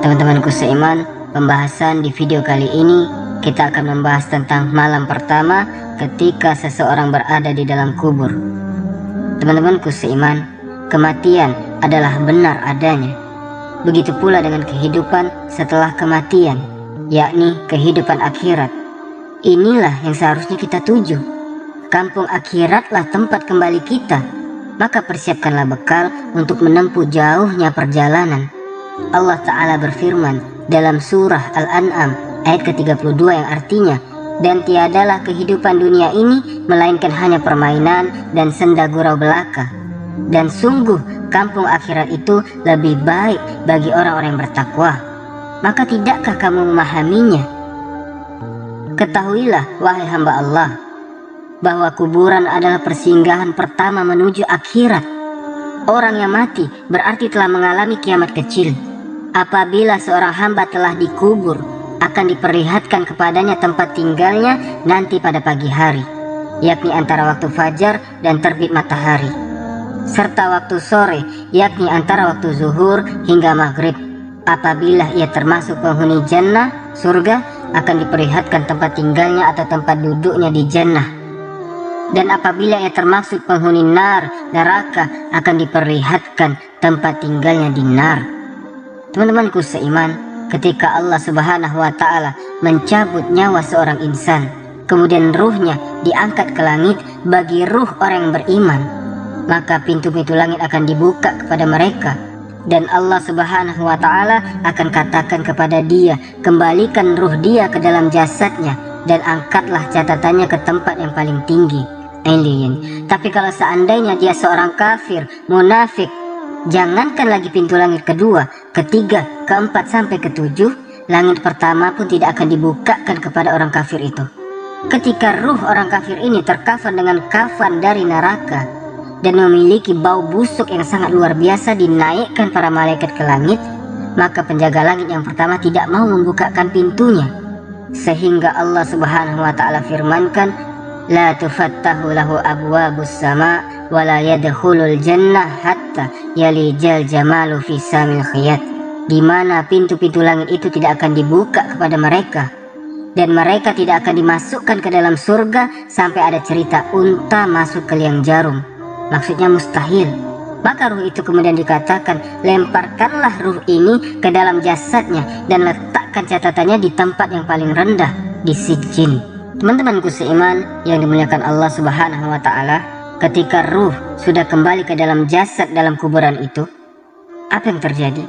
Teman-temanku seiman, pembahasan di video kali ini kita akan membahas tentang malam pertama ketika seseorang berada di dalam kubur. Teman-temanku seiman, kematian adalah benar adanya. Begitu pula dengan kehidupan setelah kematian, yakni kehidupan akhirat. Inilah yang seharusnya kita tuju. Kampung akhiratlah tempat kembali kita. Maka persiapkanlah bekal untuk menempuh jauhnya perjalanan. Allah Ta'ala berfirman dalam surah Al-An'am ayat ke-32 yang artinya, dan tiadalah kehidupan dunia ini melainkan hanya permainan dan senda gurau belaka. Dan sungguh kampung akhirat itu lebih baik bagi orang-orang yang bertakwa. Maka tidakkah kamu memahaminya? Ketahuilah wahai hamba Allah, bahwa kuburan adalah persinggahan pertama menuju akhirat. Orang yang mati berarti telah mengalami kiamat kecil. Apabila seorang hamba telah dikubur, akan diperlihatkan kepadanya tempat tinggalnya nanti pada pagi hari, yakni antara waktu fajar dan terbit matahari, serta waktu sore, yakni antara waktu zuhur hingga maghrib. Apabila ia termasuk penghuni jannah, surga, akan diperlihatkan tempat tinggalnya atau tempat duduknya di jannah. Dan apabila ia termasuk penghuni nar, neraka, akan diperlihatkan tempat tinggalnya di nar. Teman-temanku seiman, ketika Allah Subhanahu wa Ta'ala mencabut nyawa seorang insan, kemudian ruhnya diangkat ke langit bagi ruh orang yang beriman, maka pintu-pintu langit akan dibuka kepada mereka, dan Allah Subhanahu wa Ta'ala akan katakan kepada dia, kembalikan ruh dia ke dalam jasadnya dan angkatlah catatannya ke tempat yang paling tinggi, alien. Tapi kalau seandainya dia seorang kafir, munafik, jangankan lagi pintu langit kedua, ketiga, keempat sampai ketujuh, langit pertama pun tidak akan dibukakan kepada orang kafir itu. Ketika ruh orang kafir ini terkafan dengan kafan dari neraka dan memiliki bau busuk yang sangat luar biasa dinaikkan para malaikat ke langit, maka penjaga langit yang pertama tidak mau membukakan pintunya, sehingga Allah Subhanahu wa Ta'ala firmankan, la tufattahu lahu abwabus sama wa la yadkhulul jannah hatta yalijal jamalu fi samil khiyat, di mana pintu-pintu langit itu tidak akan dibuka kepada mereka, dan mereka tidak akan dimasukkan ke dalam surga sampai ada cerita unta masuk ke liang jarum. Maksudnya mustahil. Maka ruh itu kemudian dikatakan, lemparkanlah ruh ini ke dalam jasadnya dan letakkan catatannya di tempat yang paling rendah, di sijjin. Teman-temanku seiman yang dimuliakan Allah Subhanahu wa Ta'ala, ketika ruh sudah kembali ke dalam jasad dalam kuburan itu, apa yang terjadi?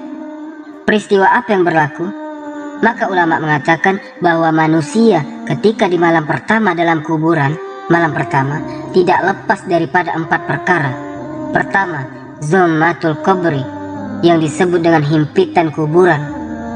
Peristiwa apa yang berlaku? Maka ulama mengatakan bahwa manusia ketika di malam pertama dalam kuburan, malam pertama tidak lepas daripada 4 perkara. Pertama, zommatul qabri, yang disebut dengan himpitan kuburan.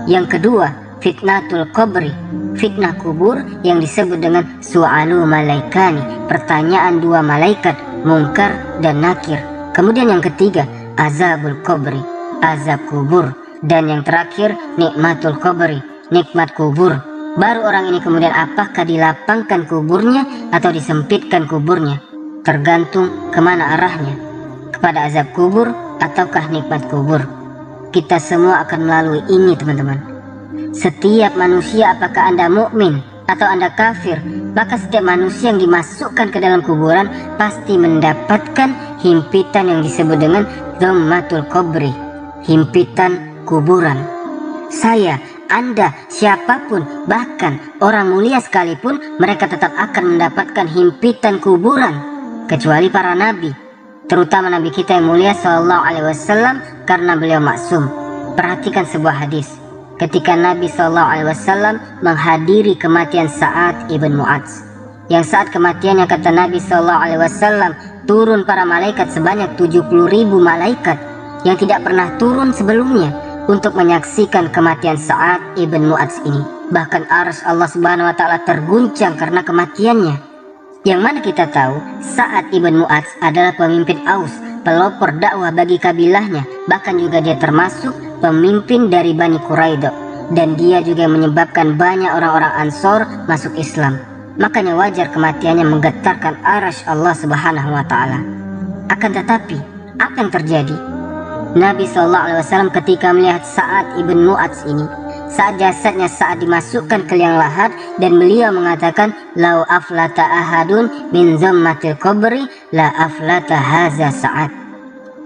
Yang kedua, fitnatul qabri, fitnah kubur, yang disebut dengan su'alu malaikani, pertanyaan 2 malaikat, Munkar dan Nakir. Kemudian yang ketiga, azabul qabri, azab kubur. Dan yang terakhir, nikmatul qabri, nikmat kubur. Baru orang ini kemudian apakah dilapangkan kuburnya atau disempitkan kuburnya, tergantung kemana arahnya, kepada azab kubur ataukah nikmat kubur. Kita semua akan melalui ini, teman-teman. Setiap manusia, apakah Anda mukmin atau Anda kafir, maka setiap manusia yang dimasukkan ke dalam kuburan pasti mendapatkan himpitan yang disebut dengan dhammatul qabri, himpitan kuburan. Saya, Anda, siapapun, bahkan orang mulia sekalipun, mereka tetap akan mendapatkan himpitan kuburan, kecuali para nabi, terutama nabi kita yang mulia Sallallahu Alaihi Wasallam, karena beliau maksum. Perhatikan sebuah hadis ketika Nabi Sallallahu Alaihi Wasallam menghadiri kematian Sa'ad ibn Mu'adz, yang saat kematiannya kata Nabi Sallallahu Alaihi Wasallam turun para malaikat sebanyak 70.000 malaikat yang tidak pernah turun sebelumnya untuk menyaksikan kematian Sa'ad ibn Mu'adz ini. Bahkan arsy Allah Subhanahu wa Ta'ala terguncang karena kematiannya. Yang mana kita tahu Sa'ad ibn Mu'adz adalah pemimpin Aus, pelopor dakwah bagi kabilahnya. Bahkan juga dia termasuk pemimpin dari Bani Quraidah, dan dia juga menyebabkan banyak orang-orang Ansor masuk Islam. Makanya wajar kematiannya menggetarkan arsy Allah Subhanahu wa Ta'ala. Akan tetapi, apa yang terjadi? Nabi SAW ketika melihat Sa'ad ibn Mu'adz ini, saat jasadnya saat dimasukkan ke liang lahat, dan beliau mengatakan, lau aflata ahadun min zammatil qabri la aflata haza Sa'ad.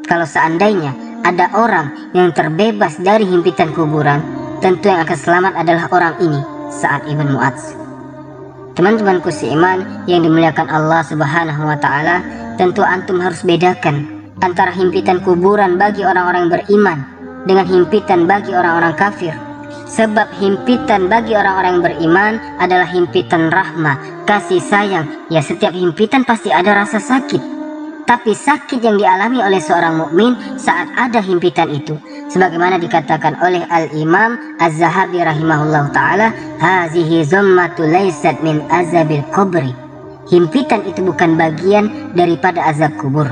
Kalau seandainya ada orang yang terbebas dari himpitan kuburan, tentu yang akan selamat adalah orang ini, Sa'ad ibn Mu'adz. Teman-temanku seiman yang dimuliakan Allah Subhanahu wa Ta'ala, tentu antum harus bedakan antara himpitan kuburan bagi orang-orang beriman dengan himpitan bagi orang-orang kafir. Sebab himpitan bagi orang-orang yang beriman adalah himpitan rahmah, kasih sayang. Ya, setiap himpitan pasti ada rasa sakit. Tapi sakit yang dialami oleh seorang mukmin saat ada himpitan itu, sebagaimana dikatakan oleh Al-Imam Az-Zahabi rahimahullah ta'ala, hazihi zammatu laysat min azabil qabri. Himpitan itu bukan bagian daripada azab kubur,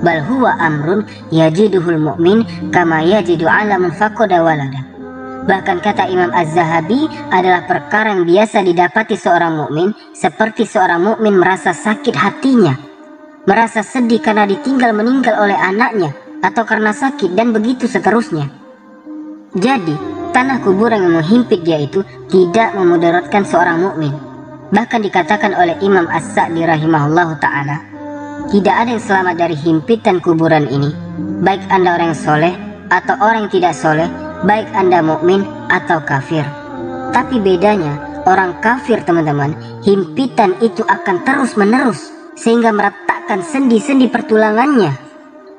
bal huwa amrun yajiduhul mu'min kama yajidu alamun faqada walada. Bahkan kata Imam Az-Zahabi adalah perkara yang biasa didapati seorang mukmin, seperti seorang mukmin merasa sakit hatinya, merasa sedih karena ditinggal meninggal oleh anaknya, atau karena sakit, dan begitu seterusnya. Jadi tanah kuburan yang menghimpit dia itu tidak memudaratkan seorang mukmin. Bahkan dikatakan oleh Imam As-Sa'di rahimahullah ta'ala, tidak ada yang selamat dari himpitan kuburan ini, baik anda orang yang soleh atau orang yang tidak soleh, baik anda mukmin atau kafir. Tapi bedanya, orang kafir teman-teman, himpitan itu akan terus menerus sehingga meretakkan sendi-sendi pertulangannya.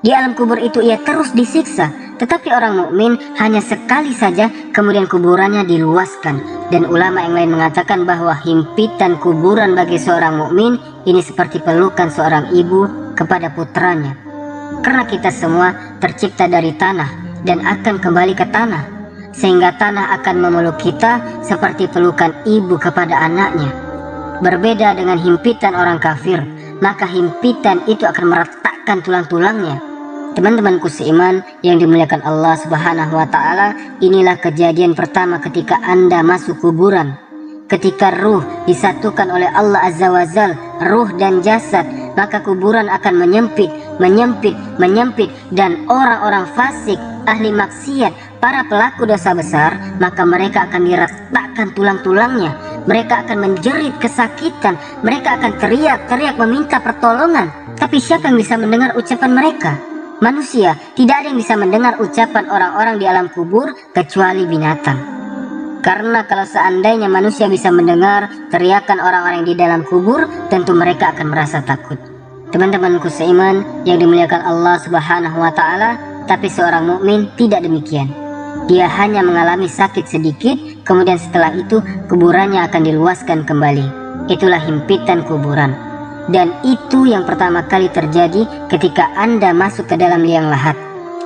Di alam kubur itu ia terus disiksa. Tetapi orang mukmin hanya sekali saja, kemudian kuburannya diluaskan. Dan ulama yang lain mengatakan bahwa himpitan kuburan bagi seorang mukmin ini seperti pelukan seorang ibu kepada putranya. Karena kita semua tercipta dari tanah dan akan kembali ke tanah, sehingga tanah akan memeluk kita seperti pelukan ibu kepada anaknya. Berbeda dengan himpitan orang kafir, maka himpitan itu akan meretakkan tulang-tulangnya. Teman-temanku seiman yang dimuliakan Allah Subhanahu wa Ta'ala, inilah kejadian pertama ketika anda masuk kuburan. Ketika ruh disatukan oleh Allah Azza wa Jal, ruh dan jasad, maka kuburan akan menyempit, dan orang-orang fasik, ahli maksiat, para pelaku dosa besar, maka mereka akan diretakkan tulang-tulangnya. Mereka akan menjerit kesakitan, mereka akan teriak-teriak meminta pertolongan. Tapi siapa yang bisa mendengar ucapan mereka? Manusia, tidak ada yang bisa mendengar ucapan orang-orang di alam kubur kecuali binatang. Karena kalau seandainya manusia bisa mendengar teriakan orang-orang di dalam kubur, tentu mereka akan merasa takut. Teman-temanku seiman yang dimuliakan Allah Subhanahu wa Ta'ala, tapi seorang mukmin tidak demikian. Dia hanya mengalami sakit sedikit, kemudian setelah itu kuburannya akan diluaskan kembali. Itulah himpitan kuburan. Dan itu yang pertama kali terjadi ketika anda masuk ke dalam liang lahat,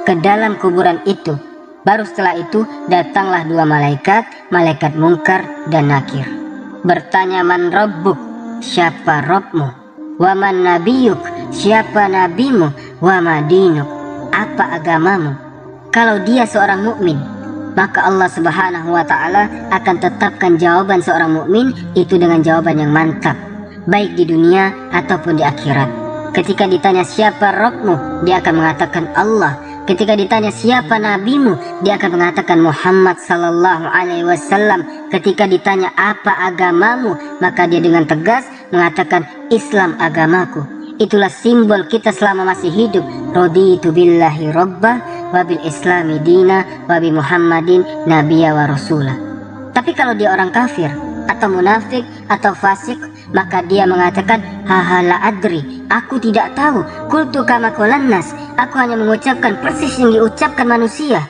ke dalam kuburan itu. Baru setelah itu datanglah dua malaikat, malaikat Munkar dan Nakir. Bertanya, man rabbuk, siapa Rabbmu? Wa man nabiyuk, siapa nabimu? Wa ma dinuk, apa agamamu? Kalau dia seorang mukmin, maka Allah Subhanahu wa Ta'ala akan tetapkan jawaban seorang mukmin itu dengan jawaban yang mantap, baik di dunia ataupun di akhirat. Ketika ditanya siapa Rabbmu, dia akan mengatakan Allah. Ketika ditanya siapa nabimu, dia akan mengatakan Muhammad sallallahu alaihi wasallam. Ketika ditanya apa agamamu, maka dia dengan tegas mengatakan Islam agamaku. Itulah simbol kita selama masih hidup. Raditu billahi rabbah wa bil islami dina wa bi Muhammadin nabiyya wa rasulah. Tapi kalau dia orang kafir atau munafik atau fasik, maka dia mengatakan haha la adri, aku tidak tahu. Qultu kama qalan nas, aku hanya mengucapkan persis yang diucapkan manusia.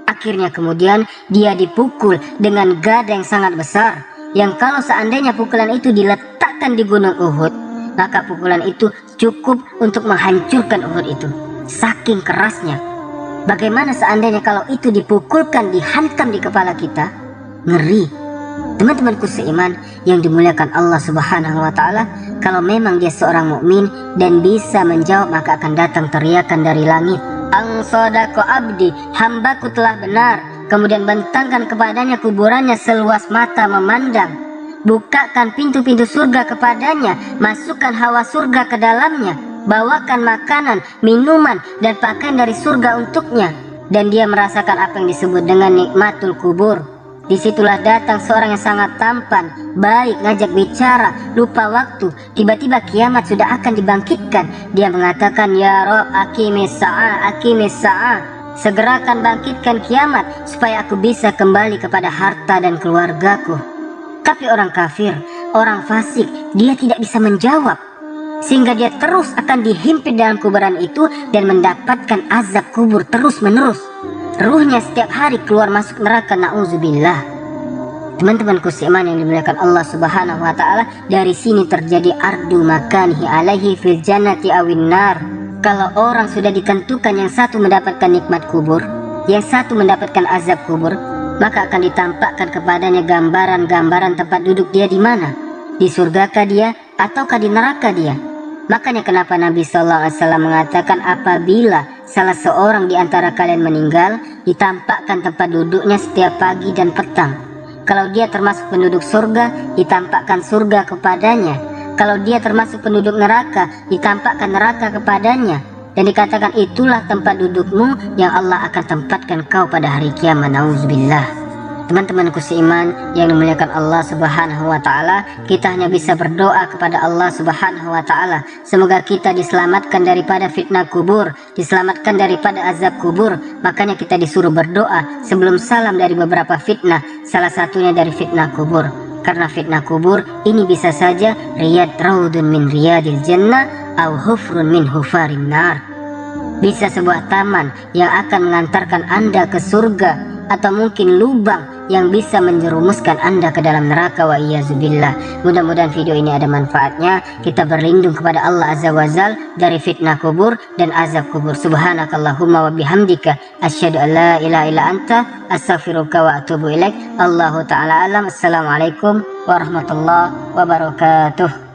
Akhirnya kemudian dia dipukul dengan gada yang sangat besar, yang kalau seandainya pukulan itu diletakkan di gunung Uhud, maka pukulan itu cukup untuk menghancurkan Uhud itu. Saking kerasnya. Bagaimana seandainya kalau itu dipukulkan, dihantam di kepala kita? Ngeri. Teman-temanku seiman yang dimuliakan Allah Subhanahu wa Ta'ala, kalau memang dia seorang mukmin dan bisa menjawab, maka akan datang teriakan dari langit, Ang sodako abdi, hambaku telah benar. Kemudian bentangkan kepadanya kuburannya seluas mata memandang. Bukakan pintu-pintu surga kepadanya, masukkan hawa surga ke dalamnya. bawakan makanan, minuman, dan pakaian dari surga untuknya. Dan dia merasakan apa yang disebut dengan nikmatul kubur. Disitulah datang seorang yang sangat tampan, baik, ngajak bicara, lupa waktu. Tiba-tiba kiamat sudah akan dibangkitkan. Dia mengatakan, "Ya Rob, aqimis sa'ah, aqimis sa'ah." Segerakan bangkitkan kiamat supaya aku bisa kembali kepada harta dan keluargaku. Tapi orang kafir, orang fasik, dia tidak bisa menjawab. Sehingga dia terus akan dihimpit dalam kuburan itu dan mendapatkan azab kubur terus-menerus. Ruhnya setiap hari keluar masuk neraka, na'udzubillah. Teman-temanku seiman yang dimuliakan Allah Subhanahu wa taala, dari sini terjadi ardu makanihi alaihi fil jannati awin nar. Kalau orang sudah ditentukan yang satu mendapatkan nikmat kubur, yang satu mendapatkan azab kubur, maka akan ditampakkan kepadanya gambaran-gambaran tempat duduk dia di mana, di surgakah dia ataukah di neraka dia. Makanya kenapa Nabi SAW mengatakan apabila salah seorang di antara kalian meninggal, ditampakkan tempat duduknya setiap pagi dan petang. Kalau dia termasuk penduduk surga, ditampakkan surga kepadanya. Kalau dia termasuk penduduk neraka, ditampakkan neraka kepadanya. Dan dikatakan itulah tempat dudukmu yang Allah akan tempatkan kau pada hari kiamat. Nauzubillah. Teman-temanku seiman yang dimuliakan Allah Subhanahu wa taala, kita hanya bisa berdoa kepada Allah Subhanahu wa taala. Semoga kita diselamatkan daripada fitnah kubur, diselamatkan daripada azab kubur. Makanya kita disuruh berdoa sebelum salam dari beberapa fitnah, salah satunya dari fitnah kubur. Karena fitnah kubur ini bisa saja riyad raudun min riyadil jannah au hufrun min hufarin nar. Bisa sebuah taman yang akan mengantarkan Anda ke surga, atau mungkin lubang yang bisa menjerumuskan Anda ke dalam neraka, wa iyyazubillah. Mudah-mudahan video ini ada manfaatnya. Kita berlindung kepada Allah Azza wa Jal dari fitnah kubur dan azab kubur. Subhanakallahumma wa bihamdika asyhadu an la ilaha illa anta astaghfiruka wa atubu ilaik. Allahu ta'ala alam. Assalamualaikum warahmatullahi wabarakatuh.